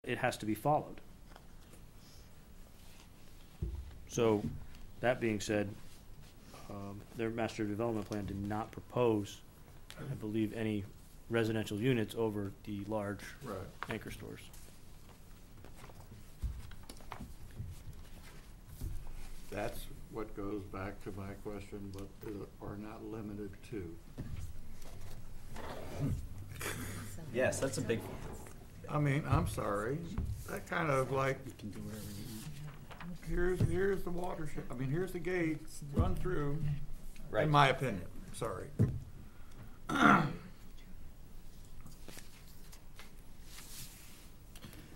it has to be followed. So, that being said, their master development plan did not propose, I believe, any residential units over the large anchor stores. That's what goes back to my question, but are not limited to. Yes, that's a big. I mean, I'm sorry. That kind of like, You can do whatever you want. here's the watershed. I mean, here's the gate. Run through. Right. In my opinion. Sorry.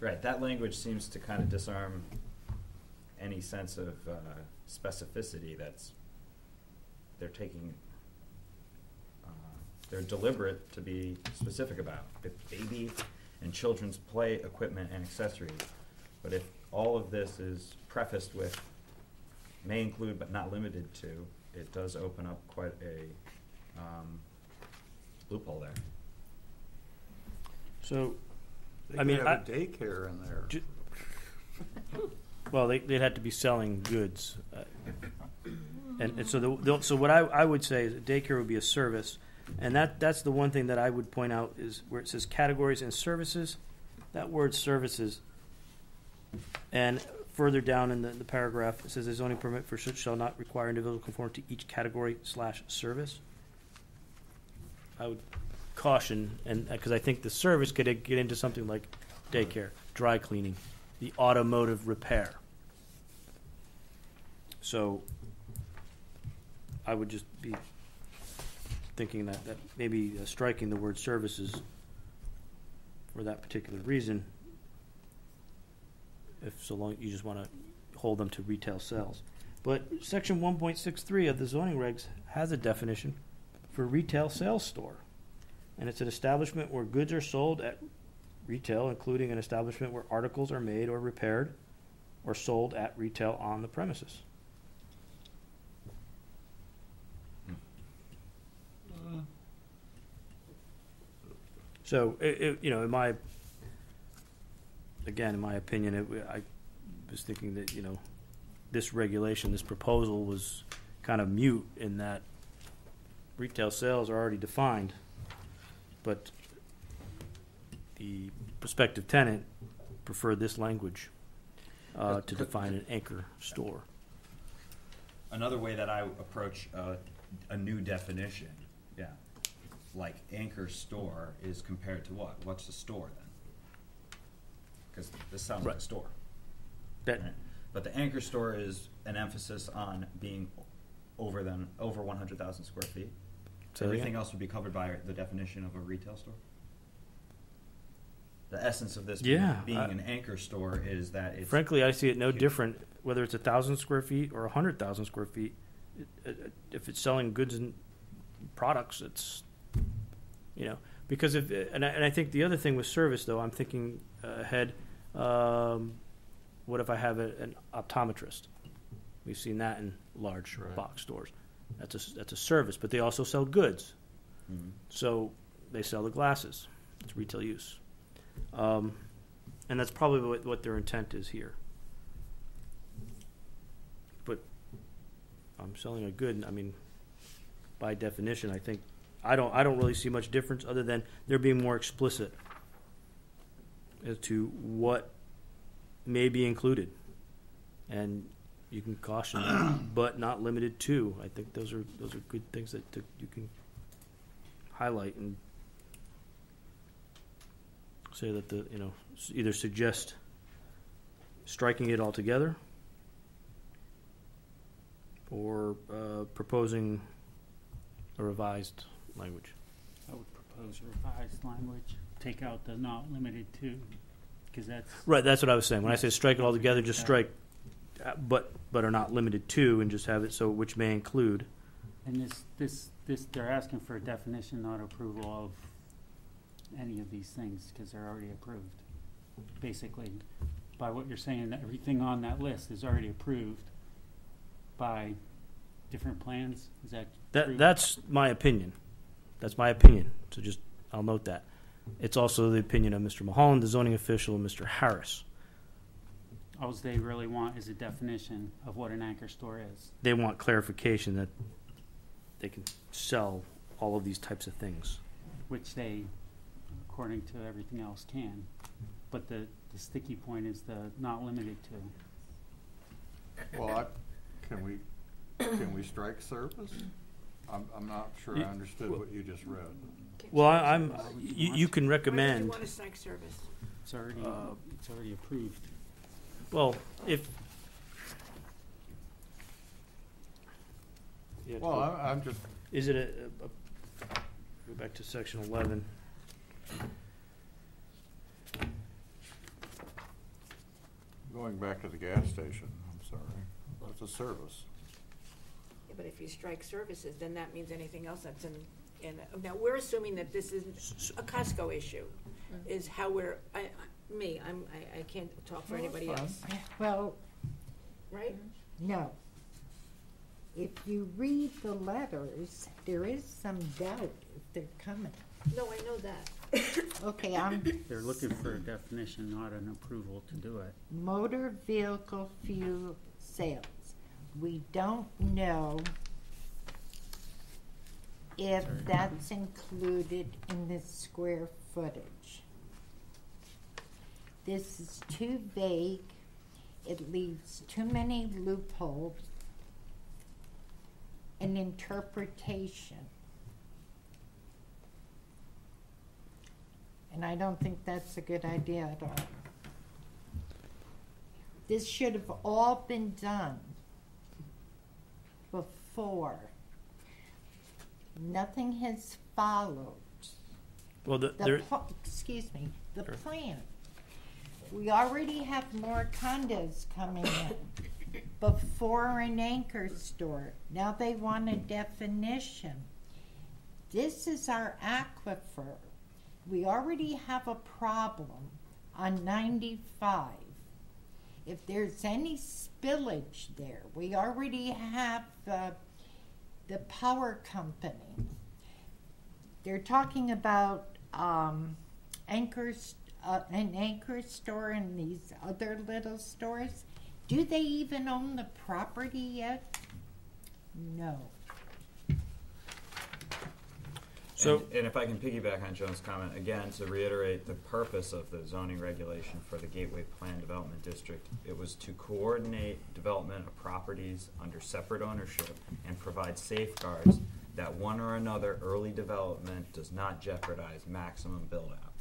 Right, that language seems to kind of disarm any sense of specificity that's they're taking. They're deliberate to be specific about if baby and children's play equipment and accessories. But if all of this is prefaced with may include but not limited to, it does open up quite a loophole there. So, They I mean, could have a daycare in there. Well, they'd have to be selling goods, and so so what I would say is daycare would be a service, and that's the one thing that I would point out is where it says categories and services, that word services, and further down in the paragraph it says the zoning permit for such shall not require individual conform to each category / service. I would caution, and because I think the service could get into something like daycare, dry cleaning, the automotive repair. So I would just be thinking that maybe striking the word services for that particular reason, if so long you just want to hold them to retail sales. But section 1.63 of the zoning regs has a definition for retail sales store. And it's an establishment where goods are sold at retail, including an establishment where articles are made or repaired or sold at retail on the premises. So, in my opinion, I was thinking that, this regulation, this proposal was kind of mute in that retail sales are already defined, but the prospective tenant preferred this language to define an anchor store. Another way that I approach a new definition, like anchor store, is compared to what? What's the store then? Because this sounds like a store. Right? But the anchor store is an emphasis on being over 100,000 square feet. So everything else would be covered by the definition of a retail store. The essence of this being an anchor store is that it's... Frankly, I see it no different whether it's 1,000 square feet or 100,000 square feet. If it's selling goods and products, it's, because and I think the other thing with service, though, I'm thinking ahead, what if I have an optometrist? We've seen that in large box stores. That's a service, but they also sell goods. Mm-hmm. So they sell the glasses. It's retail use. And that's probably what their intent is here. But I'm selling a good. I mean, by definition, I think I don't really see much difference other than they're being more explicit as to what may be included, and you can caution them, but not limited to. I think those are good things that you can highlight and say that either suggest striking it altogether or proposing a revised language. I would propose revised language. Take out the not limited to, because that's... Right, that's what I was saying. When I say strike it altogether, just strike but are not limited to, and just have it so which may include. And this they're asking for a definition, not approval of any of these things, because they're already approved. Basically, by what you're saying, everything on that list is already approved by different plans. Is that true? That's my opinion. That's my opinion. So I'll note that. It's also the opinion of Mr. Mulholland, the zoning official, and Mr. Harris. All they really want is a definition of what an anchor store is. They want clarification that they can sell all of these types of things. Which they, according to everything else, can. But the sticky point is the not limited to. Well, can we strike service? I'm not sure I understood what you just read. Well, you can Why recommend. do you want a strike service? It's already approved. Well, if. Yeah, Well, I'm just, is it a go back to section 11. going back to the gas station, I'm sorry. That's a service. Yeah, but if you strike services, then that means anything else that's in, now, we're assuming that this isn't a Costco issue, is how I can't talk for anybody else, Well, right? no. If you read the letters, there is some doubt if they're coming. No, I know that. Okay, They're looking for a definition, not an approval to do it. motor vehicle fuel sales. We don't know if that's included in the square footage. This is too vague. It leaves too many loopholes in interpretation. And I don't think that's a good idea at all. This should have all been done before. Nothing has followed. Well, The Sure. plan. We already have more condos coming in before an anchor store. Now they want a definition. This is our aquifer. We already have a problem on 95. If there's any spillage there, we already have the power company. They're talking about an anchor store and these other little stores. Do they even own the property yet? No. So- And if I can piggyback on Joan's comment, again, to reiterate the purpose of the zoning regulation for the Gateway Plan Development District, it was to coordinate development of properties under separate ownership and provide safeguards that one or another early development does not jeopardize maximum build-out.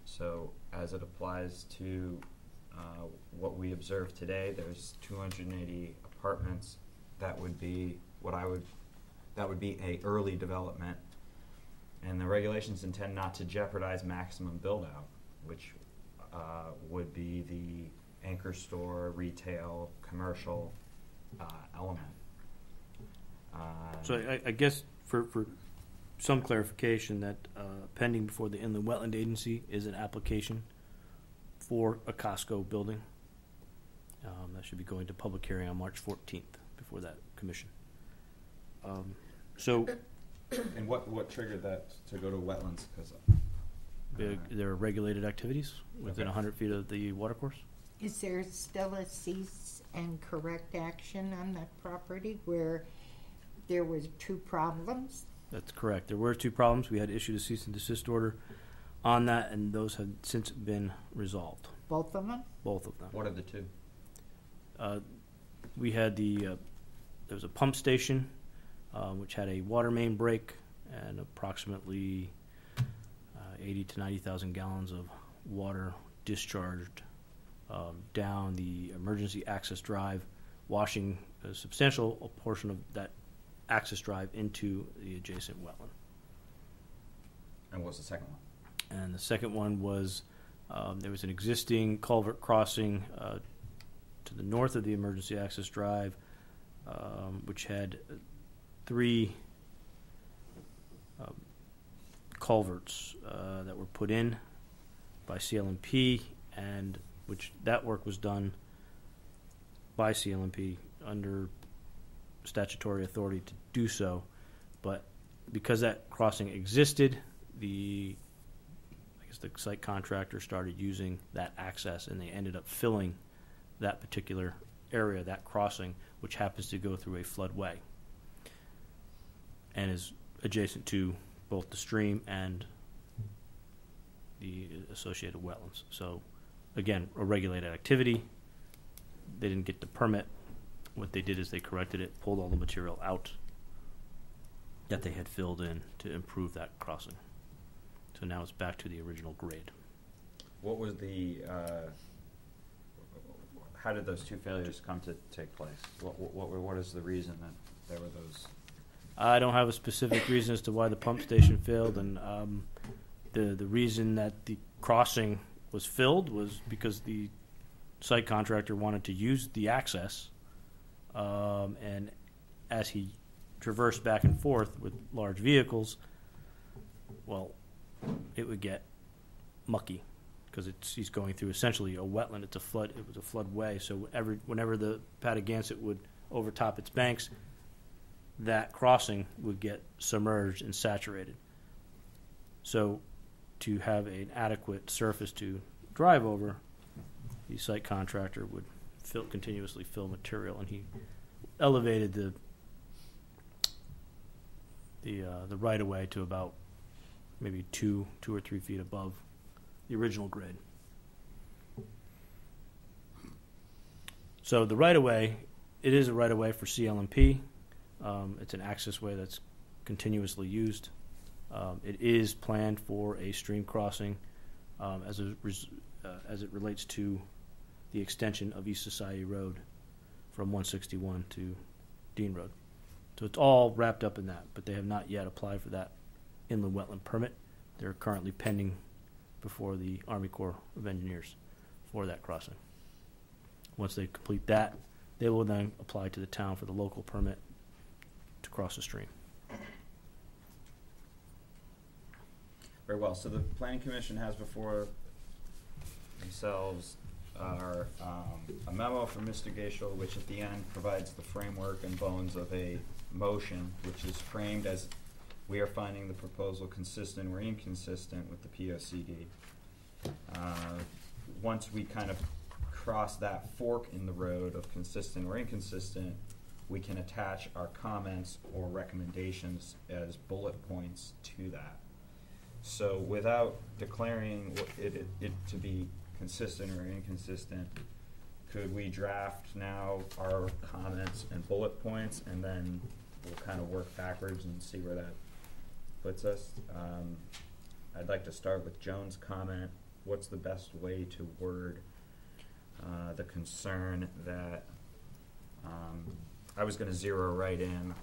So as it applies to what we observe today, there's 280 apartments. That would be a early development. And the regulations intend not to jeopardize maximum build-out, which would be the anchor store, retail, commercial element. So I guess for some clarification, that pending before the Inland Wetland Agency is an application for a Costco building. That should be going to public hearing on March 14th before that commission. So And what triggered that to go to wetlands? Because there are regulated activities within Okay. 100 feet of the watercourse. Is there still a cease and correct action on that property where there was 2 problems? That's correct. There were 2 problems. We had issued a cease and desist order on that, and those have since been resolved, Both of them? both of them. what are the two? We had there was a pump station which had a water main break and approximately 80 to 90,000 gallons of water discharged down the emergency access drive, washing a substantial portion of that access drive into the adjacent wetland. And what's the second one? And the second one was there was an existing culvert crossing to the north of the emergency access drive, which had 3 culverts that were put in by CLMP, and which that work was done by CLMP under statutory authority to do so. But because that crossing existed, because the site contractor started using that access, and they ended up filling that particular area, that crossing, which happens to go through a floodway and is adjacent to both the stream and the associated wetlands. So, again, a regulated activity. They didn't get the permit. What they did is they corrected it, pulled all the material out that they had filled in to improve that crossing. So now it's back to the original grade. What was the, how did those two failures come to take place? What is the reason that there were those? I don't have a specific reason as to why the pump station failed, and the reason that the crossing was filled was because the site contractor wanted to use the access, and as he traversed back and forth with large vehicles, well, it would get mucky because he's going through essentially a wetland. It's a flood. It was a floodway, so whenever the Patagonia would overtop its banks, that crossing would get submerged and saturated. So to have an adequate surface to drive over, the site contractor would continuously fill material, and he elevated the right of way to about maybe 2 or 3 feet above the original grade. So the right of way, it is a right of way for CLMP. It's an access way that's continuously used. It is planned for a stream crossing as it relates to the extension of East Society Road from 161 to Dean Road. So it's all wrapped up in that, but they have not yet applied for that inland wetland permit. They're currently pending before the Army Corps of Engineers for that crossing. Once they complete that, they will then apply to the town for the local permit to cross the stream. Very well. So the Planning Commission has before themselves a memo from Mr. Gaishel, which at the end provides the framework and bones of a motion, which is framed as we are finding the proposal consistent or inconsistent with the POCD. Once we kind of cross that fork in the road of consistent or inconsistent, we can attach our comments or recommendations as bullet points to that. So without declaring it to be consistent or inconsistent, could we draft now our comments and bullet points, and then we'll kind of work backwards and see where that puts us? I'd like to start with Joan's comment. What's the best way to word the concern that I was going to zero right in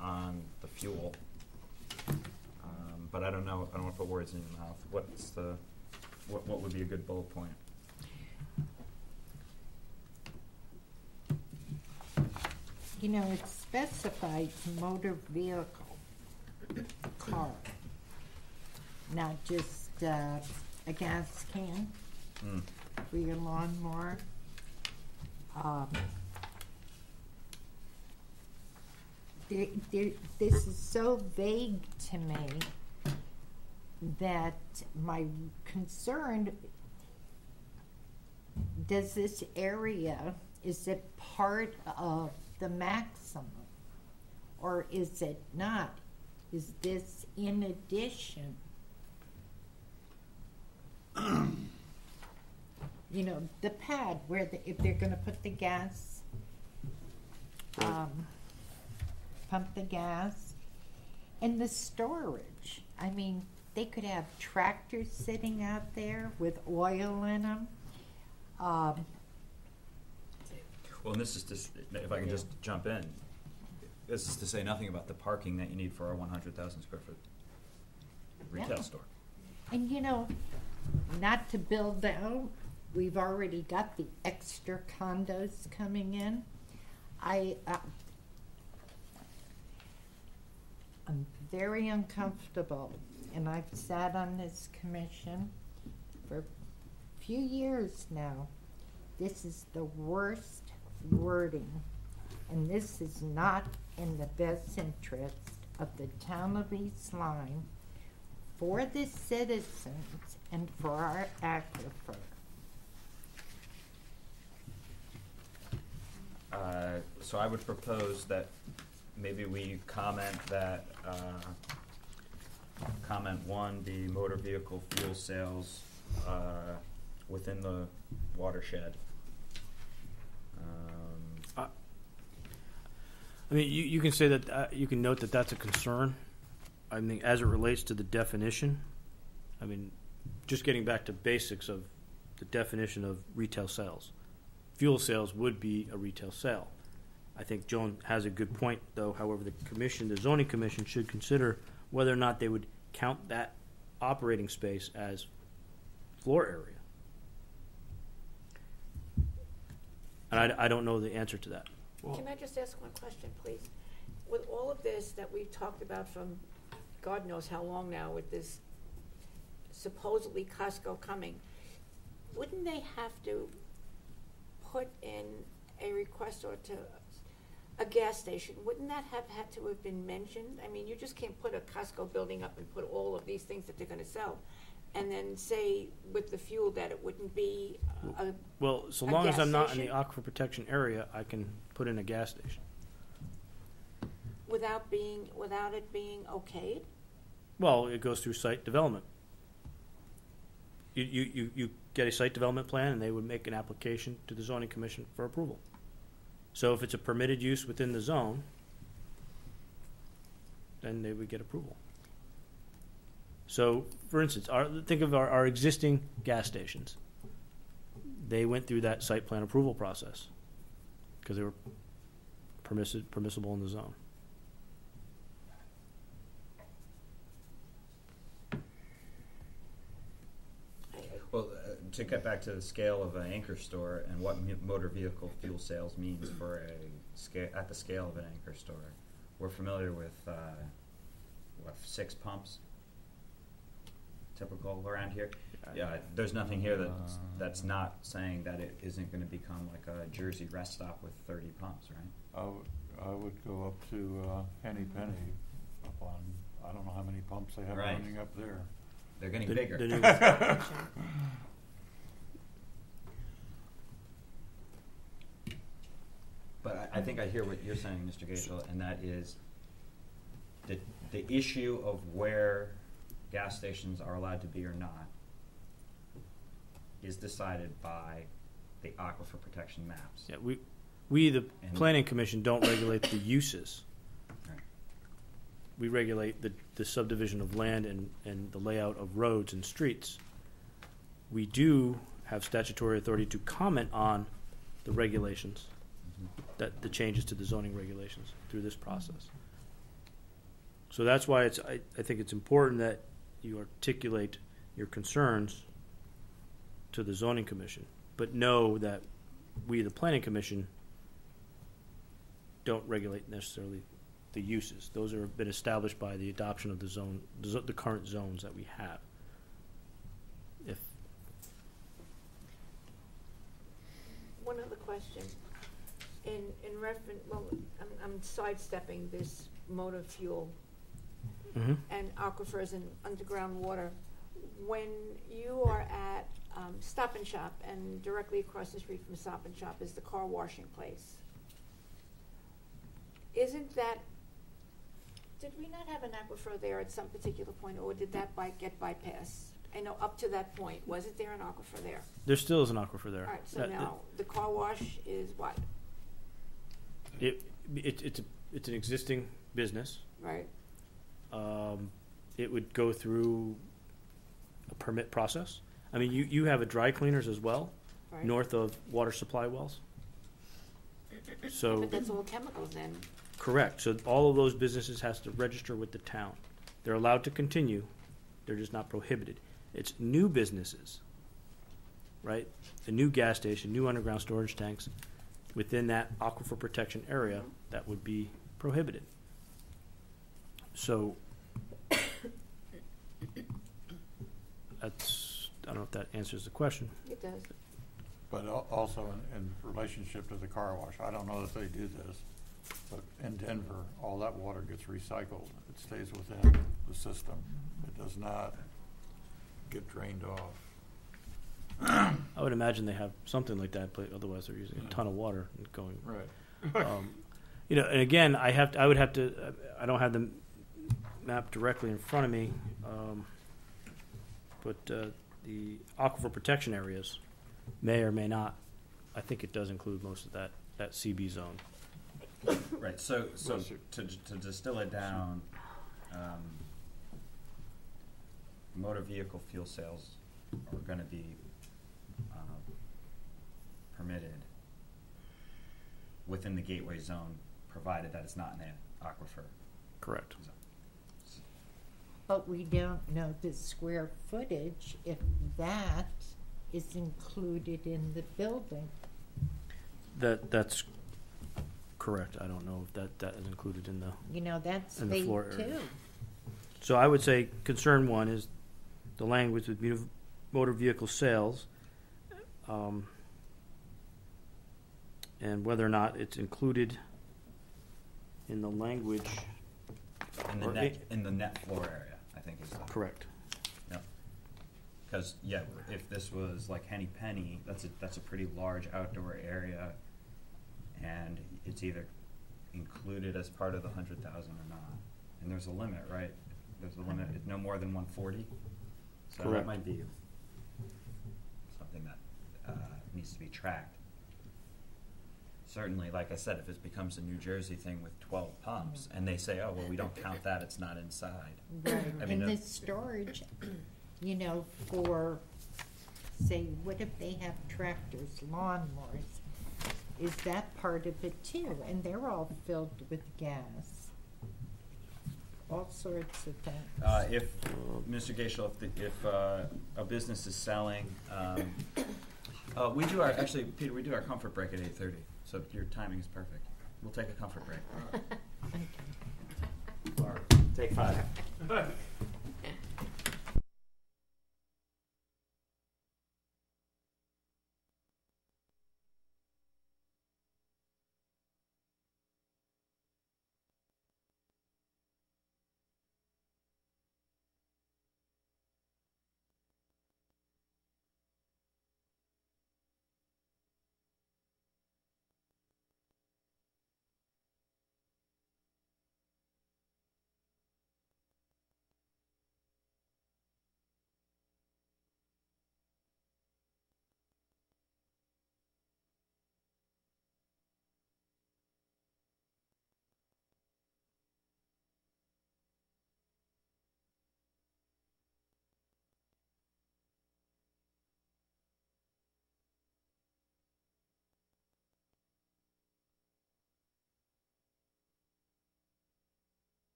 on the fuel, but I don't know. I don't want to put words in your mouth. What would be a good bullet point? You know, it specifies motor vehicle, car, not just a gas can for your lawnmower. This is so vague to me that my concern, does this area, is it part of the maximum or is it not? Is this in addition? You know, the pad where if they're going to put the gas, pump the gas, and the storage. I mean, they could have tractors sitting out there with oil in them. Well, and this is just, if I can just jump in, this is to say nothing about the parking that you need for our 100,000 square foot retail store. And you know, not to build out, we've already got the extra condos coming in. I'm very uncomfortable, and I've sat on this commission for a few years now. This is the worst wording, and this is not in the best interest of the town of East Lyme for the citizens and for our aquifer. So I would propose that maybe we comment that, comment one, the motor vehicle fuel sales within the watershed. I mean, you can say that, you can note that that's a concern. I mean, as it relates to the definition, I mean, just getting back to basics of the definition of retail sales. Fuel sales would be a retail sale. I think Joan has a good point, though. However, the zoning commission should consider whether or not they would count that operating space as floor area. And I don't know the answer to that. Can I just ask one question, please? With all of this that we've talked about from God knows how long now, with this supposedly Costco coming, wouldn't they have to put in a request or to a gas station? Wouldn't that have had to have been mentioned? I mean, you just can't put a Costco building up and put all of these things that they're going to sell, and then say with the fuel that it wouldn't be a Well, so a long as gas I'm not in station? the aquifer protection area, I can put in a gas station. without it being okayed. Well, it goes through site development. You get a site development plan, and they would make an application to the zoning commission for approval. So if it's a permitted use within the zone, then they would get approval. So, for instance, think of our existing gas stations. They went through that site plan approval process because they were permissible in the zone. Well, to get back to the scale of an anchor store and what motor vehicle fuel sales means for at the scale of an anchor store, we're familiar with 6 pumps, typical around here. Yeah, there's nothing here that's not saying that it isn't going to become like a Jersey rest stop with 30 pumps, right? I would go up to Henny Penny up on, I don't know how many pumps they have Right. running up there. They're getting bigger. The new- But I think I hear what you're saying, Mr. Gatel, and that is the issue of where gas stations are allowed to be or not is decided by the aquifer protection maps. Yeah, we the And- planning commission don't regulate the uses. Right. We regulate the subdivision of land and the layout of roads and streets. We do have statutory authority to comment on the regulations, that the changes to the zoning regulations through this process. So that's why I think it's important that you articulate your concerns to the zoning commission, but know that we, the planning commission, don't regulate necessarily the uses. Those have been established by the adoption of the current zones that we have. One other question. In reference, well, I'm sidestepping this motor fuel and aquifers and underground water. When you are at Stop and Shop, and directly across the street from Stop and Shop is the car washing place, isn't that, did we not have an aquifer there at some particular point, or did that get bypassed? I know up to that point, wasn't there an aquifer there? There still is an aquifer there. All right, so now the car wash is what, It's an existing business. right? It would go through a permit process. I mean, you have a dry cleaners as well, Right. north of water supply wells. So But that's all chemicals then. correct. So all of those businesses has to register with the town. They're allowed to continue. They're just not prohibited. It's new businesses, right? A new gas station, new underground storage tanks within that aquifer protection area that would be prohibited. So I don't know if that answers the question. It does. But also in relationship to the car wash, I don't know if they do this, but in Denver, all that water gets recycled. It stays with them. the system. It does not get drained off. I would imagine they have something like that, but otherwise they're using a ton of water and going. Right. You know, and again, I would have to. I don't have the map directly in front of me, but the aquifer protection areas may or may not. I think it does include most of that CB zone. Right, so Bless you. to distill it down, motor vehicle fuel sales are gonna be permitted within the gateway zone, provided that it's not in the aquifer Correct. zone. But we don't know the square footage if that is included in the building. That's correct. I don't know if that is included in the. You know, that's And the phase floor area. two. So I would say concern one is the language with motor vehicle sales, and whether or not it's included in the language. In the net floor area, I think is the. Correct. Yep. Because, yeah, if this was like Henny Penny, that's a pretty large outdoor area, and it's either included as part of the 100,000 or not. And there's a limit, right? There's a limit, no more than 140. So that Correct. might be something that needs to be tracked. Certainly, like I said, if it becomes a New Jersey thing with 12 pumps, and they say, oh, well, we don't count that, it's not inside. Right, I mean, and the storage, you know, for, say, what if they have tractors, lawnmowers? Is that part of it too? And they're all filled with gas. All sorts of things. If, Mr. Gaishel, if a business is selling, we do our, actually, Peter, we do our comfort break at 8:30, so your timing is perfect. We'll take a comfort break. Or take 5.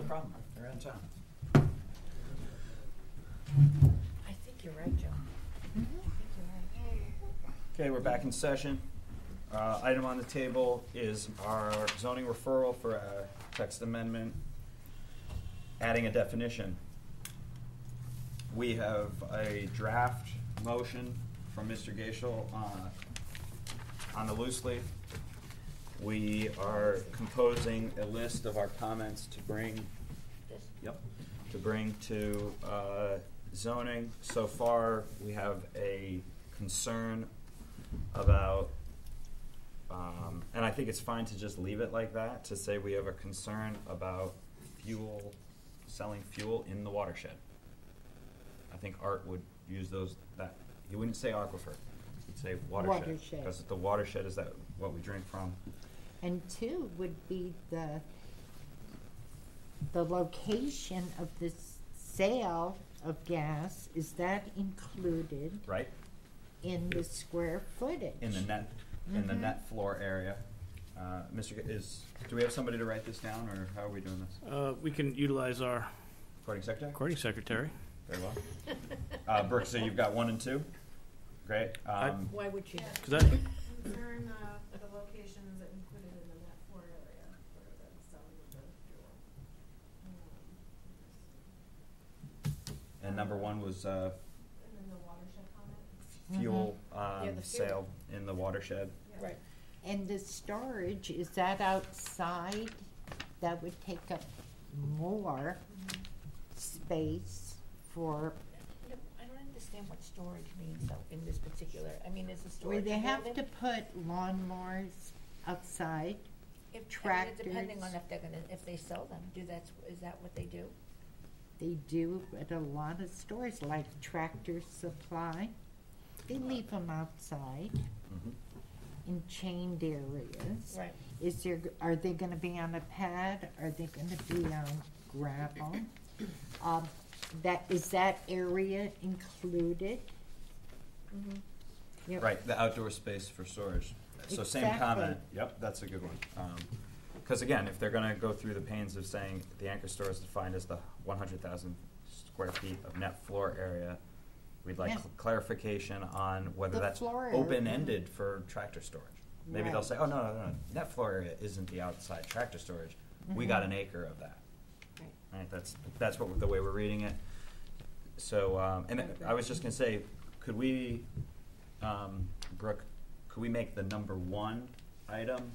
problem. They're in town. I think you're right, Joe. I think you're right. Okay, we're back in session. Item on the table is our zoning referral for a text amendment, adding a definition. We have a draft motion from Mr. Gaishel on the loose leaf. We are composing a list of our comments to bring to zoning. So far, we have a concern about, and I think it's fine to just leave it like that, to say we have a concern about selling fuel in the watershed. I think Art would use that, he wouldn't say aquifer, he'd say watershed. Because the watershed is that what we drink from. And two would be the location of the sale of gas, is that included? Right. In the square footage? In the net, in the net floor area. Do we have somebody to write this down, or how are we doing this? We can utilize our Recording secretary? recording secretary. Very well. Brooke, so you've got 1 and 2? Great. Why would you? Cause that, Concern the locations included in the net floor area for the selling of the fuel. And number 1 was And then the watershed comment. fuel Yeah, the fuel. sale in the watershed. Yeah. Right. And the storage, is that outside? That would take up more space for, I don't understand what storage means though, in this particular, I mean, is the where storage they a have building? to put lawnmowers outside. If, tractors. depending on if they sell them, is that what they do? They do at a lot of stores, like Tractor Supply. They leave them outside Mhm. in chained areas. Right. Are they gonna be on a pad? Are they gonna be on gravel? Is that area included? Mm-hmm. Yep. Right, the outdoor space for storage. So same Exactly. comment. Yep, that's a good one. Because again, if they're going to go through the pains of saying the anchor store is defined as the 100,000 square feet of net floor area, we'd like Yeah. clarification on whether The that's floor area. open-ended for tractor storage. Maybe they'll Right. say, oh, no, net floor area isn't the outside tractor storage. We got an acre of that. Right, that's the way we're reading it. So, and I was just gonna say, could we, Brooke, could we make the number 1 item,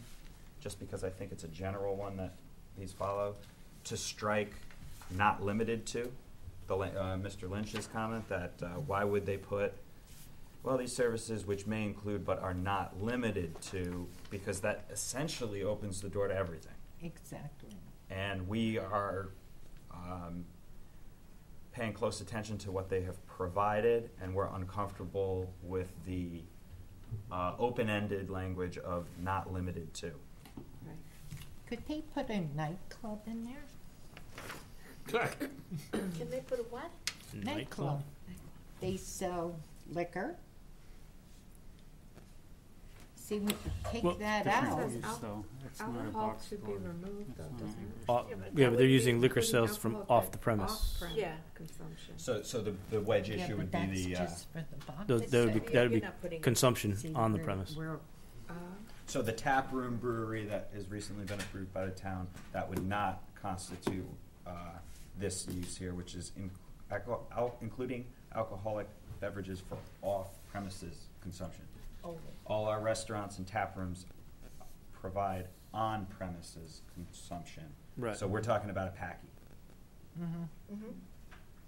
just because I think it's a general one that these follow, to strike not limited to, Mr. Lynch's comment that why would they put, well, these services which may include but are not limited to, because that essentially opens the door to everything. Exactly. And we are paying close attention to what they have provided, and we're uncomfortable with the open-ended language of not limited to. Right. Could they put a nightclub in there? Can they put a what? nightclub. They sell liquor. See, we take Well, that Different out. use, though. It's not a Alcohol box should be store. removed It's though, not doesn't here. it? Yeah, that but would they're be using liquor Including sales from alcohol off the premise. off-prem Yeah. consumption. So the wedge Yeah, issue but would be that's the, just for the box. That would You're be not putting- consumption See, on the we're- premise. we're- so the tap room brewery that has recently been approved by the town, that would not constitute this use here, which is including alcoholic beverages for off-premises consumption. Only. All our restaurants and tap rooms provide on-premises consumption. Right. So we're talking about a packy, Mm-hmm.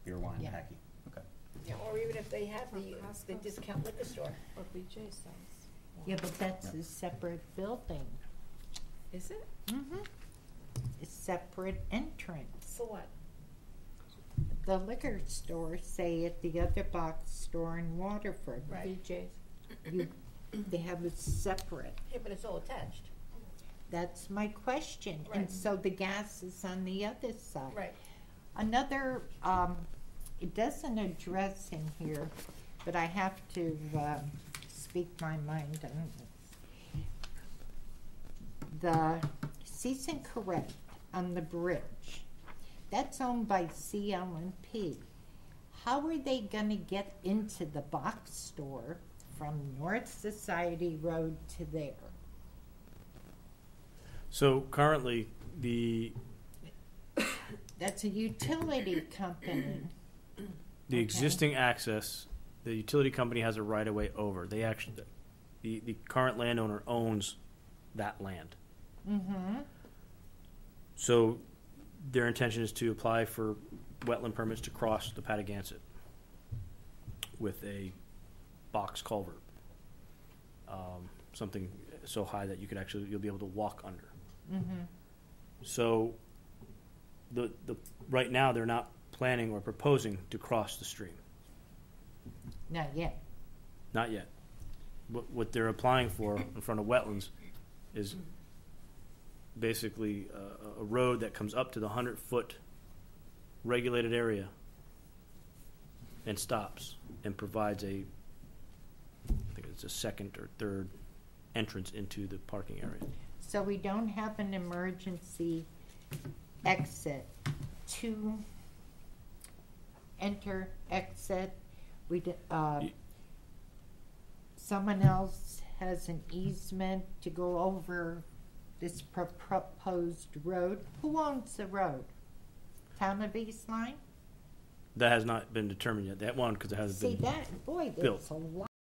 beer, wine, Yeah. packy. Okay. Yeah, or even if they have the Costco. discount liquor store. Or BJ sells. Yeah, but that's Yeah. a separate building. Is it? A separate entrance. For what? The liquor store, say at the other box store in Waterford. Right. BJ's. They have it separate. Yeah, but it's all attached. That's my question. And Right. so the gas is on the other side. Right. Another, it doesn't address in here, but I have to speak my mind on this. The cease and correct on the bridge. that's owned by CL&P. How are they gonna get into the box store from North Society Road to there? So currently, That's a utility company. the Okay. existing access, the utility company has a right of way over. They actually, the current landowner owns that land. Mm-hmm. So their intention is to apply for wetland permits to cross the Patagonia with a box culvert, something so high that you'll be able to walk under. Mm-hmm. So the right now they're not planning or proposing to cross the stream. Not yet. Not yet. What they're applying for in front of wetlands is basically a road that comes up to the 100-foot regulated area and stops and provides I think it's a second or third entrance into the parking area. So we don't have an emergency exit to enter, exit. Someone else has an easement to go over this proposed road. Who owns the road? Town of East Lyme? That has not been determined yet. That one, because it hasn't See been that, boy, built. there's a